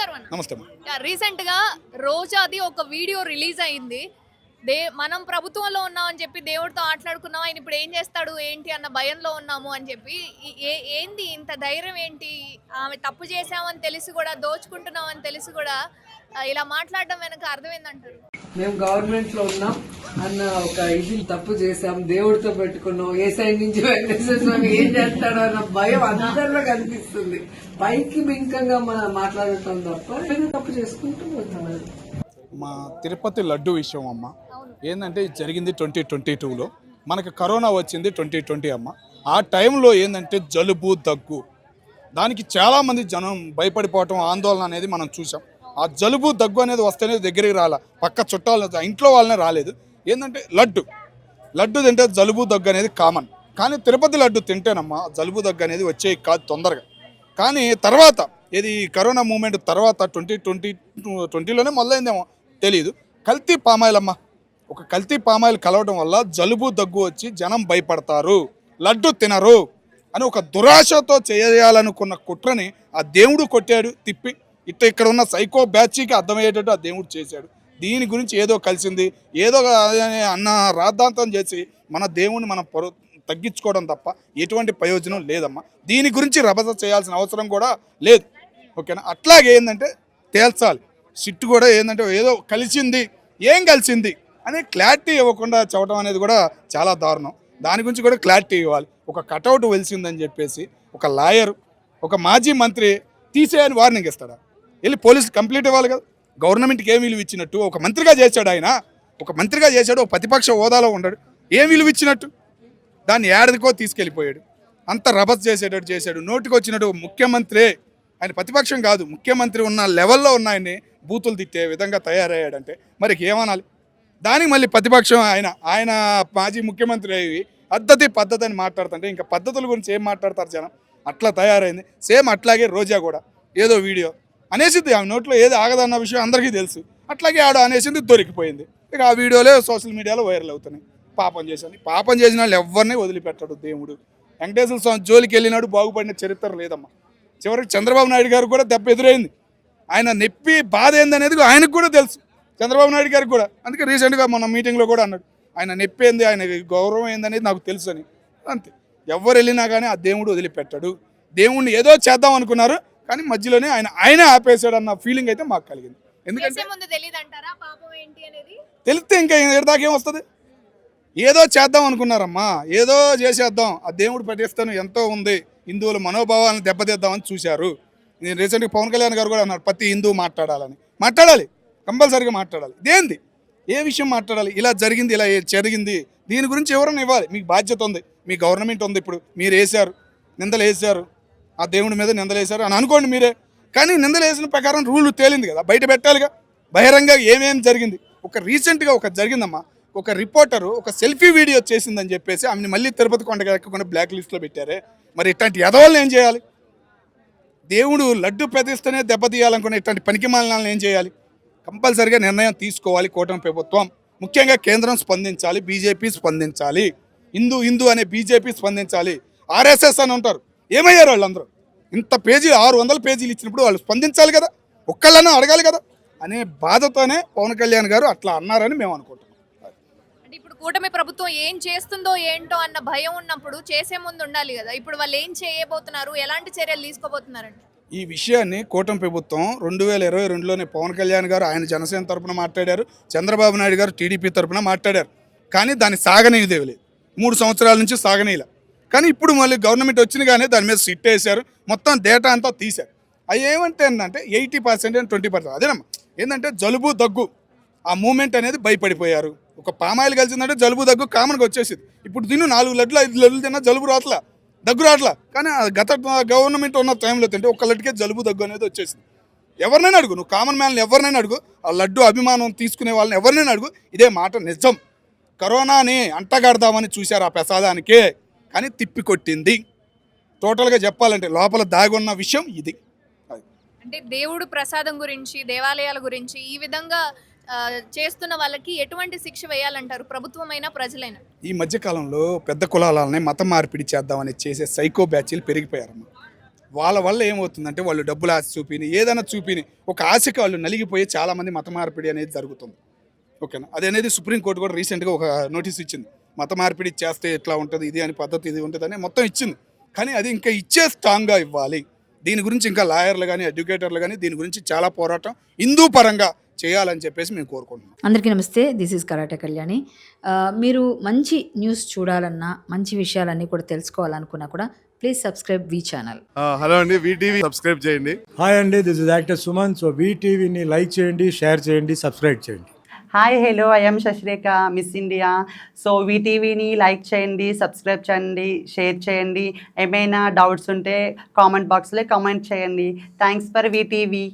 నమస్కారం అన్న. నమస్తే. రీసెంట్ గా రోజాది ఒక వీడియో రిలీజ్ అయింది. మనం ప్రభుత్వంలో ఉన్నామని చెప్పి దేవుడితో ఆటలాడుకున్నాం. ఆయన ఇప్పుడు ఏం చేస్తాడు ఏంటి అన్న భయంలో ఉన్నాము అని చెప్పి ఏంది ఇంత ధైర్యం ఏంటి? ఆమె తప్పు చేశామని తెలిసి కూడా దోచుకుంటున్నాం అని తెలిసి కూడా ఇలా మాట్లాడడం వెనక అర్థం ఏందంటారు? మేము గవర్నమెంట్ లో ఉన్నాం అన్న ఒక ఇది తప్పు చేశాం, దేవుడితో పెట్టుకున్నాం, ఏ సైడ్ నుంచి వెంకటేశ్వర స్వామి ఏం చేస్తాడో అన్న భయం అందరిలో కనిపిస్తుంది. పైకి బింకంగా మనం మాట్లాడటం తప్ప తప్పు చేసుకుంటూ పోతున్నారు. మా తిరుపతి లడ్డు విషయం అమ్మ ఏంటంటే జరిగింది 2022లో, మనకి కరోనా వచ్చింది 2020 అమ్మ. ఆ టైంలో ఏంటంటే జలుబు దగ్గు, దానికి చాలామంది జనం భయపడిపోవటం ఆందోళన అనేది మనం చూసాం. ఆ జలుబు దగ్గు అనేది వస్తేనే దగ్గరికి రాలే, పక్క చుట్టాలు ఇంట్లో వాళ్ళనే రాలేదు. ఏంటంటే లడ్డు తింటే జలుబు దగ్గు అనేది కామన్, కానీ తిరుపతి లడ్డు తింటేనమ్మా జలుబు దగ్గు అనేది వచ్చే కాదు తొందరగా. కానీ తర్వాత ఇది కరోనా మూమెంట్ తర్వాత 2020లోనే మొదలైందేమో తెలియదు, కల్తీ పామాయిల్ అమ్మ. ఒక కల్తీ పామాయిల్ కలవడం వల్ల జలుబు దగ్గు వచ్చి జనం భయపడతారు, లడ్డు తినరు అని ఒక దురాశతో చేయాలనుకున్న కుట్రని ఆ దేవుడు కొట్టాడు తిప్పి. ఇక్కడ ఉన్న సైకో బ్యాచ్కి అర్థమయ్యేటట్టు ఆ దేవుడు చేశాడు. దీని గురించి ఏదో కలిసింది, ఏదో అన్న రాద్ధాంతం చేసి మన దేవుడిని మనం తగ్గించుకోవడం తప్ప ఎటువంటి ప్రయోజనం లేదమ్మా. దీని గురించి రభస చేయాల్సిన అవసరం కూడా లేదు, ఓకేనా? అట్లాగే ఏంటంటే తేల్చాలి. సిట్టు కూడా ఏంటంటే ఏదో కలిసింది, ఏం కలిసింది అని క్లారిటీ ఇవ్వకుండా చెప్పడం అనేది కూడా చాలా దారుణం. దాని గురించి కూడా క్లారిటీ ఇవ్వాలి. ఒక కటౌట్ వెలిసిందని చెప్పేసి ఒక లాయర్, ఒక మాజీ మంత్రి తీసేయని వార్నింగ్ ఇస్తాడా? వెళ్ళి పోలీసు కంప్లీట్ ఇవ్వాలి కదా. గవర్నమెంట్కి ఏం విలువ ఇచ్చినట్టు? ఒక మంత్రిగా చేశాడు ఆయన, ఒక మంత్రిగా చేశాడు, ఒక ప్రతిపక్ష హోదాలో ఉన్నాడు, ఏం విలువ ఇచ్చినట్టు? దాన్ని ఏడాదికో తీసుకెళ్ళిపోయాడు, అంత రభస్ చేసేటట్టు చేశాడు. నోటికి వచ్చినట్టు ముఖ్యమంత్రి, ఆయన ప్రతిపక్షం కాదు, ముఖ్యమంత్రి ఉన్న లెవెల్లో ఉన్న ఆయన్ని బూతులు తిట్టే విధంగా తయారయ్యాడంటే మరి ఏమనాలి? దానికి మళ్ళీ ప్రతిపక్షం ఆయన మాజీ ముఖ్యమంత్రి అయ్యి పద్ధతి అని మాట్లాడుతుంటే ఇంకా పద్ధతుల గురించి ఏం మాట్లాడతారు జనం? అట్లా తయారైంది. సేమ్ అట్లాగే రోజా కూడా ఏదో వీడియో అనేసింది, ఆమె నోట్లో ఏది ఆగదన్న విషయం అందరికీ తెలుసు. అట్లాగే ఆడ అనేసింది, దొరికిపోయింది. ఇక ఆ వీడియోలే సోషల్ మీడియాలో వైరల్ అవుతున్నాయి. పాపం చేసిన వాళ్ళు ఎవరిని వదిలిపెట్టాడు దేవుడు. వెంకటేశ్వర స్వామి జోలికి వెళ్ళినాడు, బాగుపడిన చరిత్ర లేదమ్మా. చివరికి చంద్రబాబు నాయుడు గారు కూడా దెబ్బ ఎదురైంది. ఆయన నొప్పి బాధ ఏందనేది ఆయనకు కూడా తెలుసు, చంద్రబాబు నాయుడు గారికి కూడా. అందుకే రీసెంట్గా మన మీటింగ్లో కూడా అన్నాడు, ఆయన నొప్పి ఏంది, ఆయన గౌరవం ఏందనేది నాకు తెలుసు అని. అంతే, ఎవరు వెళ్ళినా కానీ ఆ దేవుడు వదిలిపెట్టాడు. దేవుణ్ణి ఏదో చేద్దాం అనుకున్నారు, కానీ మధ్యలోనే ఆయన ఆపేశాడు అన్న ఫీలింగ్ అయితే మాకు కలిగింది. ఎందుకంటే తెలిస్తే ఇంకా ఎడదాకా ఏమొస్తుంది? ఏదో చేద్దాం అనుకున్నారమ్మా, ఏదో చేసేద్దాం, ఆ దేవుడు పెట్టేస్తాను ఎంతో ఉంది, హిందువుల మనోభావాలను దెబ్బతీద్దామని చూశారు. నేను రీసెంట్గా పవన్ కళ్యాణ్ గారు కూడా అన్నారు, ప్రతి హిందూ మాట్లాడాలి, కంపల్సరీగా మాట్లాడాలి. ఇదేంది, ఏ విషయం మాట్లాడాలి? ఇలా జరిగింది, ఇలా జరిగింది, దీని గురించి ఎవరైనా ఇవ్వాలి. మీకు బాధ్యత ఉంది, మీ గవర్నమెంట్ ఉంది, ఇప్పుడు మీరు నిందలు వేసారు, ఆ దేవుడి మీద నిందలు వేశారు అని అనుకోండి మీరే. కానీ నిందలు వేసిన ప్రకారం రూల్ తేలింది కదా, బయట పెట్టాలిగా బహిరంగ ఏమేమి జరిగింది. రీసెంట్గా జరిగిందమ్మా, ఒక రిపోర్టరు ఒక సెల్ఫీ వీడియో చేసిందని చెప్పేసి ఆమెను మళ్ళీ తిరుపతి కొండగా ఎక్కకుండా బ్లాక్ లిస్ట్లో పెట్టారే. మరి ఇట్లాంటి ఎదవాళ్ళని ఏం చేయాలి? దేవుడు లడ్డు ప్రతిష్టనే దెబ్బతీయాలనుకున్న ఇట్లాంటి పనికి మాలినాలను ఏం చేయాలి? కంపల్సరిగా నిర్ణయం తీసుకోవాలి కూటమి ప్రభుత్వం. ముఖ్యంగా కేంద్రం స్పందించాలి, బీజేపీ స్పందించాలి, హిందూ అనే బీజేపీ స్పందించాలి. ఆర్ఎస్ఎస్ అని ఉంటారు, ఏమయ్యారు వాళ్ళందరూ? ఇంత పేజీ 600 పేజీలు ఇచ్చినప్పుడు వాళ్ళు స్పందించాలి కదా, ఒక్కళ్ళన్నా అడగాలి కదా అనే బాధతోనే పవన్ కళ్యాణ్ గారు అట్లా అన్నారని మేము అనుకుంటున్నాం. ఇప్పుడు కూటమి ప్రభుత్వం ఏం చేస్తుందో ఏంటో అన్న భయం ఉన్నప్పుడు చేసే ముందు ఉండాలి కదా. ఇప్పుడు వాళ్ళు ఏం చేయబోతున్నారు, ఎలాంటి చర్యలు తీసుకోబోతున్నారండి? ఈ విషయాన్ని కూటమి ప్రభుత్వం 2022లోనే పవన్ కళ్యాణ్ గారు ఆయన జనసేన తరఫున మాట్లాడారు, చంద్రబాబు నాయుడు గారు టీడీపీ తరఫున మాట్లాడారు. కానీ దాన్ని సాగనీయదేవిలే, 3 సంవత్సరాల నుంచి సాగనీయలే. కానీ ఇప్పుడు మళ్ళీ గవర్నమెంట్ వచ్చిన కానీ దాని మీద సిట్ వేశారు, మొత్తం డేటా అంతా తీశారు. అవి ఏమంటే ఏంటంటే 80% and 20%. అదేనమ్మా, ఏంటంటే జలుబు దగ్గు ఆ మూమెంట్ అనేది భయపడిపోయారు. ఒక పామాయిల్ కలిసిందంటే జలుబు దగ్గు కామన్గా వచ్చేసింది. ఇప్పుడు 4 లడ్లు 5 లడ్లు తిన్నా జలుబు రాట్లా, దగ్గు రాట్లా. కానీ గత గవర్నమెంట్ ఉన్న టైంలో తింటే ఒక్క లడ్డుకే జలుబు దగ్గు అనేది వచ్చేసింది. ఎవరినైనా అడుగు, నువ్వు కామన్ మ్యాన్లు ఎవరినైనా అడుగు, ఆ లడ్డు అభిమానం తీసుకునే వాళ్ళని ఎవరినైనా అడుగు, ఇదే మాట నిజం. కరోనాని అంటగడదామని చూశారు ఆ ప్రసాదానికే, కానీ తిప్పికొట్టింది. టోటల్గా చెప్పాలంటే లోపల దాగున్న విషయం ఇది. అంటే దేవుడు ప్రసాదం గురించి, దేవాలయాల గురించి ఈ విధంగా చేస్తున్న వాళ్ళకి ఎటువంటి శిక్ష వేయాలంటారు, ప్రభుత్వమైనా ప్రజలైనా? ఈ మధ్యకాలంలో పెద్ద కులాలని మత మార్పిడి చేద్దామని చేసే సైకో బ్యాచ్లు పెరిగిపోయారమ్మా. వాళ్ళ వల్ల ఏమవుతుందంటే వాళ్ళు డబ్బులు ఆశ చూపిని ఏదైనా చూపిని ఒక ఆశకి వాళ్ళు నలిగిపోయి చాలామంది మత మార్పిడి అనేది జరుగుతుంది. ఓకేనా, అది అనేది సుప్రీంకోర్టు కూడా రీసెంట్గా ఒక నోటీస్ ఇచ్చింది. మత మార్పిడి చేస్తే ఎట్లా ఉంటుంది, ఇది అని పద్ధతి ఇది ఉంటుంది అని మొత్తం ఇచ్చింది. కానీ అది ఇంకా ఇచ్చే స్ట్రాంగ్గా ఇవ్వాలి. దీని గురించి ఇంకా లాయర్లు కానీ ఎడ్యుకేటర్లు కానీ దీని గురించి చాలా పోరాటం హిందూ పరంగా చేయాలని చెప్పేసి మేము కోరుకుంటున్నాం. అందరికీ నమస్తే, దిస్ ఈజ్ కరాటే కళ్యాణి. మీరు మంచి న్యూస్ చూడాలన్నా, మంచి విషయాలన్నీ కూడా తెలుసుకోవాలనుకున్నా కూడా ప్లీజ్ సబ్స్క్రైబ్ వి ఛానల్. హలో అండి, వీటీవీ సబ్స్క్రైబ్ చేయండి. హాయ్ అండి, this is actor Suman. So వీటీవీని లైక్ చేయండి, షేర్ చేయండి, సబ్స్క్రైబ్ చేయండి. Hi hello, I'm Sasirekha, miss India. So వీటీవీని లైక్ చేయండి, సబ్స్క్రైబ్ చేయండి, షేర్ చేయండి. ఏమైనా డౌట్స్ ఉంటే కామెంట్ బాక్స్లో కామెంట్ చేయండి. Thanks for VTV.